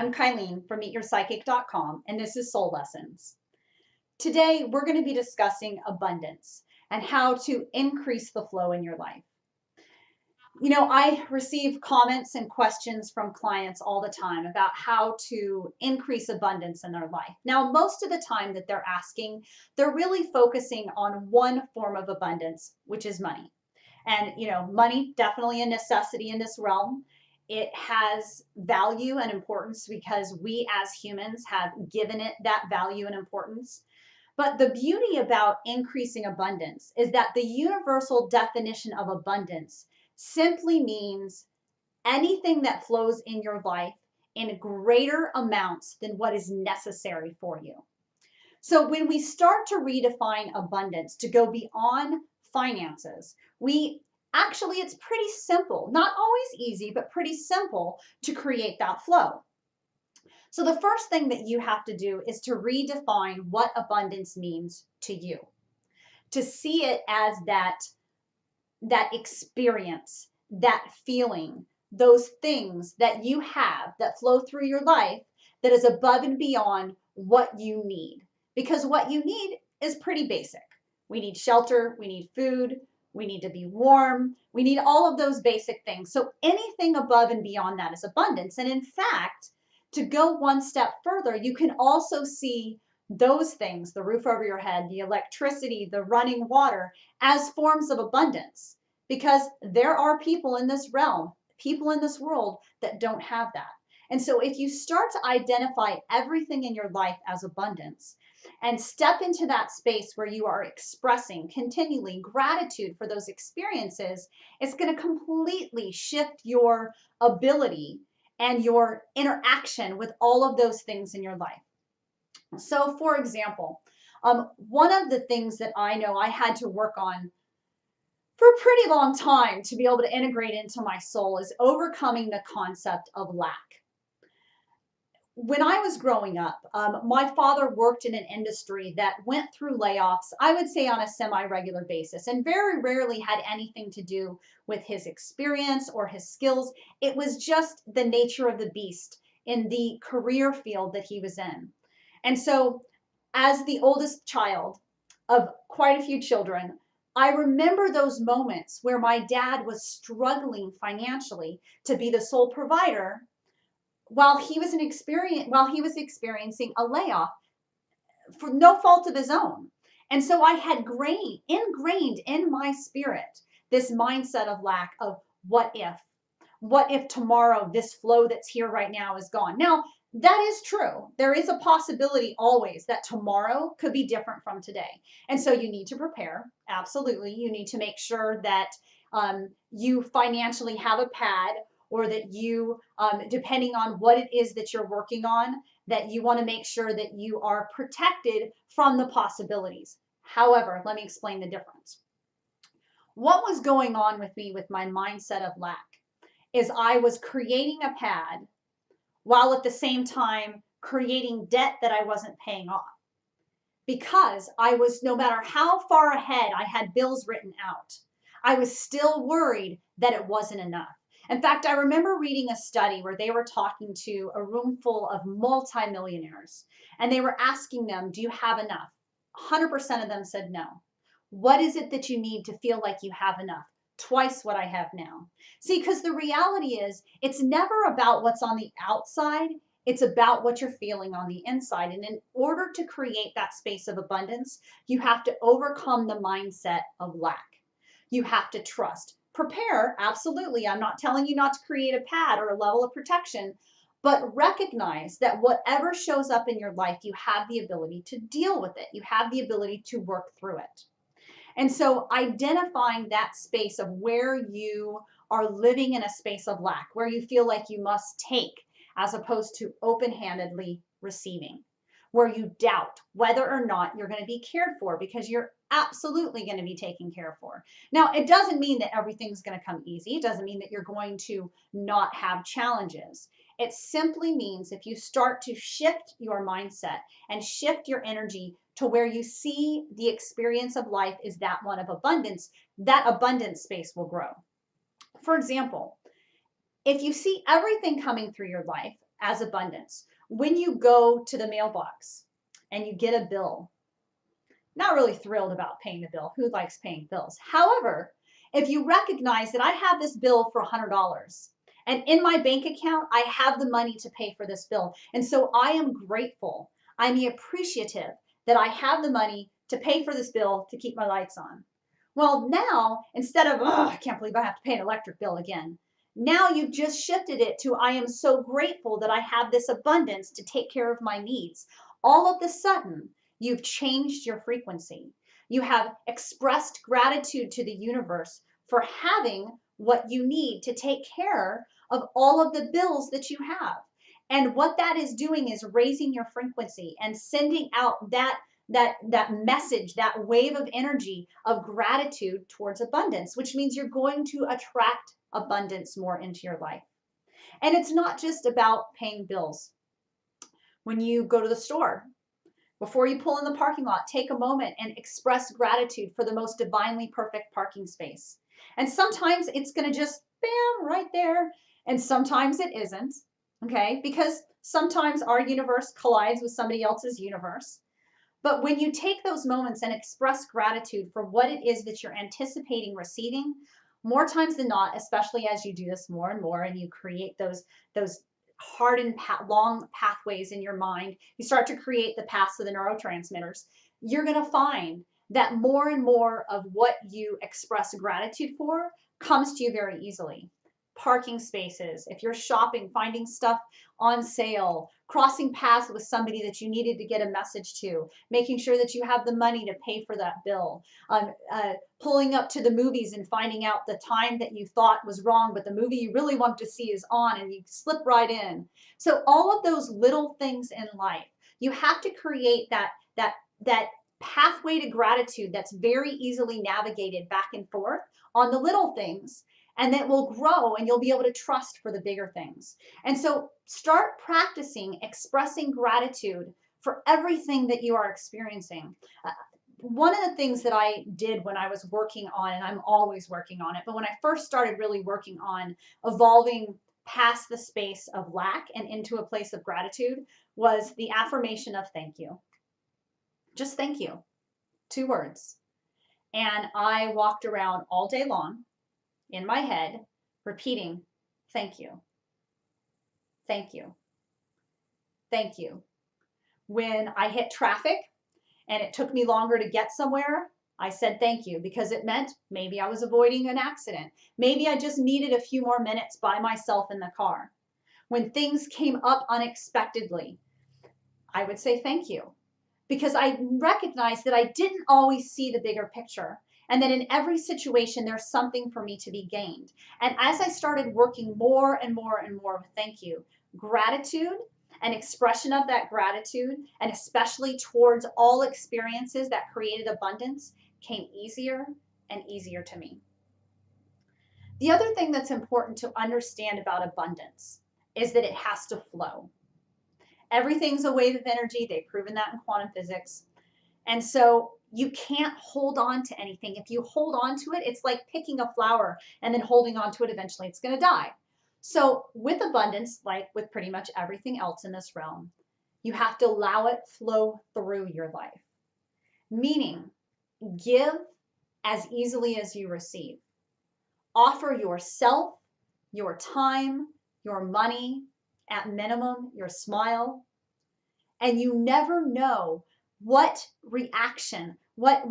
I'm Kylene from MeetYourPsychic.com, and this is Soul Lessons. Today, we're going to be discussing abundance and how to increase the flow in your life. You know, I receive comments and questions from clients all the time about how to increase abundance in their life. Now, most of the time that they're asking, they're really focusing on one form of abundance, which is money. And, you know, money, definitely a necessity in this realm. It has value and importance because we as humans have given it that value and importance. But the beauty about increasing abundance is that the universal definition of abundance simply means anything that flows in your life in greater amounts than what is necessary for you. So when we start to redefine abundance to go beyond finances, it's pretty simple, not always easy, but pretty simple to create that flow. So the first thing that you have to do is to redefine what abundance means to you, to see it as that experience, that feeling, those things that you have that flow through your life that is above and beyond what you need. Because what you need is pretty basic. We need shelter, we need food, we need to be warm, we need all of those basic things. So anything above and beyond that is abundance. And in fact, to go one step further, you can also see those things, the roof over your head, the electricity, the running water, as forms of abundance. Because there are people in this realm, people in this world that don't have that. And so if you start to identify everything in your life as abundance and step into that space where you are expressing continually gratitude for those experiences, it's going to completely shift your ability and your interaction with all of those things in your life. So for example, one of the things that I know I had to work on for a pretty long time to be able to integrate into my soul is overcoming the concept of lack. When I was growing up, my father worked in an industry that went through layoffs, I would say on a semi-regular basis, and very rarely had anything to do with his experience or his skills. It was just the nature of the beast in the career field that he was in. And so as the oldest child of quite a few children, I remember those moments where my dad was struggling financially to be the sole provider while he was experiencing a layoff for no fault of his own. And so I had ingrained in my spirit this mindset of lack of what if tomorrow this flow that's here right now is gone. Now, that is true. There is a possibility always that tomorrow could be different from today. And so you need to prepare. Absolutely. You need to make sure that you financially have a pad, or that you, depending on what it is that you're working on, that you want to make sure that you are protected from the possibilities. However, let me explain the difference. What was going on with me with my mindset of lack is I was creating a pad while at the same time creating debt that I wasn't paying off. Because I was, no matter how far ahead I had bills written out, I was still worried that it wasn't enough. In fact, I remember reading a study where they were talking to a room full of multimillionaires, and they were asking them, do you have enough? 100% of them said no. What is it that you need to feel like you have enough? Twice what I have now. See, because the reality is, it's never about what's on the outside. It's about what you're feeling on the inside. And in order to create that space of abundance, you have to overcome the mindset of lack. You have to trust. Prepare, absolutely. I'm not telling you not to create a pad or a level of protection, but recognize that whatever shows up in your life, you have the ability to deal with it. You have the ability to work through it. And so identifying that space of where you are living in a space of lack, where you feel like you must take as opposed to open-handedly receiving, where you doubt whether or not you're going to be cared for, because you're absolutely going to be taken care for. Now, it doesn't mean that everything's going to come easy. It doesn't mean that you're going to not have challenges. It simply means if you start to shift your mindset and shift your energy to where you see the experience of life is that one of abundance, that abundance space will grow. For example, if you see everything coming through your life as abundance. When you go to the mailbox and you get a bill, not really thrilled about paying the bill. Who likes paying bills? However, if you recognize that I have this bill for $100 and in my bank account, I have the money to pay for this bill. And so I am grateful. I'm appreciative that I have the money to pay for this bill to keep my lights on. Well, now, instead of, oh, I can't believe I have to pay an electric bill again. Now you've just shifted it to, I am so grateful that I have this abundance to take care of my needs. All of a sudden, you've changed your frequency. You have expressed gratitude to the universe for having what you need to take care of all of the bills that you have. And what that is doing is raising your frequency and sending out that message, that wave of energy of gratitude towards abundance, which means you're going to attract abundance more into your life. And it's not just about paying bills. When you go to the store, before you pull in the parking lot, take a moment and express gratitude for the most divinely perfect parking space. And sometimes it's going to just bam right there, and sometimes it isn't, okay? Because sometimes our universe collides with somebody else's universe. But when you take those moments and express gratitude for what it is that you're anticipating receiving, more times than not, especially as you do this more and more and you create those hardened long pathways in your mind, you start to create the paths of the neurotransmitters, you're going to find that more and more of what you express gratitude for comes to you very easily. Parking spaces, if you're shopping, finding stuff on sale, crossing paths with somebody that you needed to get a message to, making sure that you have the money to pay for that bill, pulling up to the movies and finding out the time that you thought was wrong, but the movie you really want to see is on and you slip right in. So all of those little things in life, you have to create that pathway to gratitude that's very easily navigated back and forth on the little things. And that will grow and you'll be able to trust for the bigger things. And so start practicing expressing gratitude for everything that you are experiencing. One of the things that I did when I was working on, and I'm always working on it, but when I first started really working on evolving past the space of lack and into a place of gratitude, was the affirmation of thank you. Just thank you. 2 words. And I walked around all day long in my head, repeating, thank you, thank you, thank you. When I hit traffic and it took me longer to get somewhere, I said thank you because it meant maybe I was avoiding an accident. Maybe I just needed a few more minutes by myself in the car. When things came up unexpectedly, I would say thank you because I recognized that I didn't always see the bigger picture. And that in every situation, there's something for me to be gained. And as I started working more and more and more with thank you, gratitude and expression of that gratitude, and especially towards all experiences that created abundance, came easier and easier to me. The other thing that's important to understand about abundance is that it has to flow. Everything's a wave of energy. They've proven that in quantum physics. And so you can't hold on to anything. If you hold on to it, it's like picking a flower and then holding on to it. Eventually, it's going to die. So with abundance, like with pretty much everything else in this realm, you have to allow it flow through your life. Meaning, give as easily as you receive. Offer yourself, your time, your money, at minimum, your smile. And you never know what reaction, what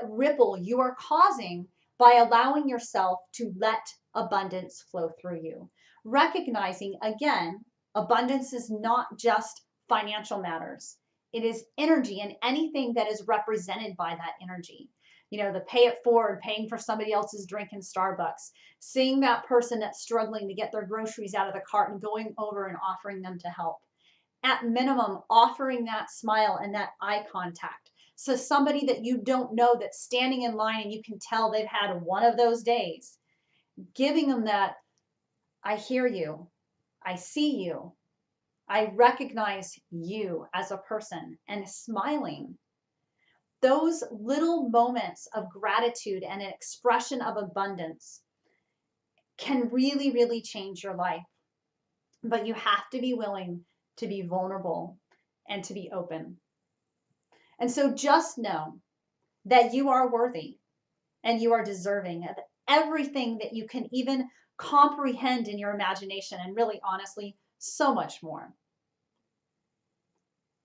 ripple you are causing by allowing yourself to let abundance flow through you. Recognizing, again, abundance is not just financial matters. It is energy and anything that is represented by that energy. You know, the pay it forward, paying for somebody else's drink in Starbucks, seeing that person that's struggling to get their groceries out of the cart and going over and offering them to help. At minimum, offering that smile and that eye contact. So somebody that you don't know that's standing in line and you can tell they've had one of those days, giving them that, I hear you, I see you, I recognize you as a person, and smiling. Those little moments of gratitude and an expression of abundance can really, really change your life. but you have to be willing to be vulnerable and to be open. And so just know that you are worthy and you are deserving of everything that you can even comprehend in your imagination, and really, honestly, so much more.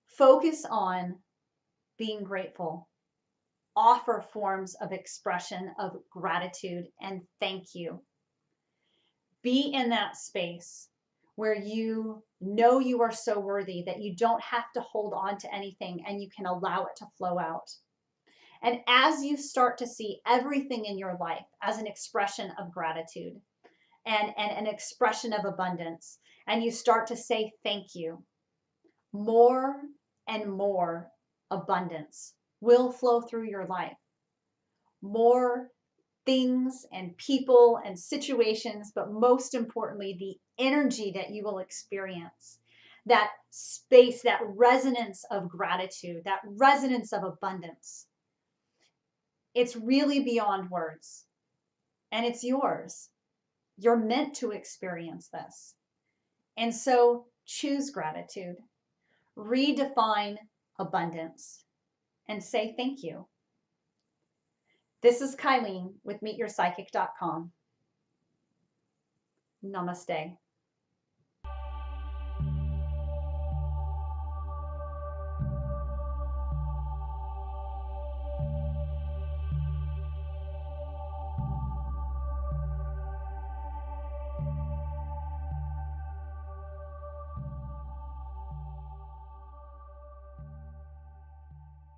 Focus on being grateful. Offer forms of expression of gratitude and thank you. Be in that space where you know you are so worthy that you don't have to hold on to anything and you can allow it to flow out. And as you start to see everything in your life as an expression of gratitude and an expression of abundance, and you start to say thank you, more and more abundance will flow through your life. More things and people and situations, but most importantly, the energy that you will experience, that space, that resonance of gratitude, that resonance of abundance. It's really beyond words, and it's yours. You're meant to experience this. And so choose gratitude, redefine abundance, and say thank you. This is Kylene with MeetYourPsychic.com. Namaste.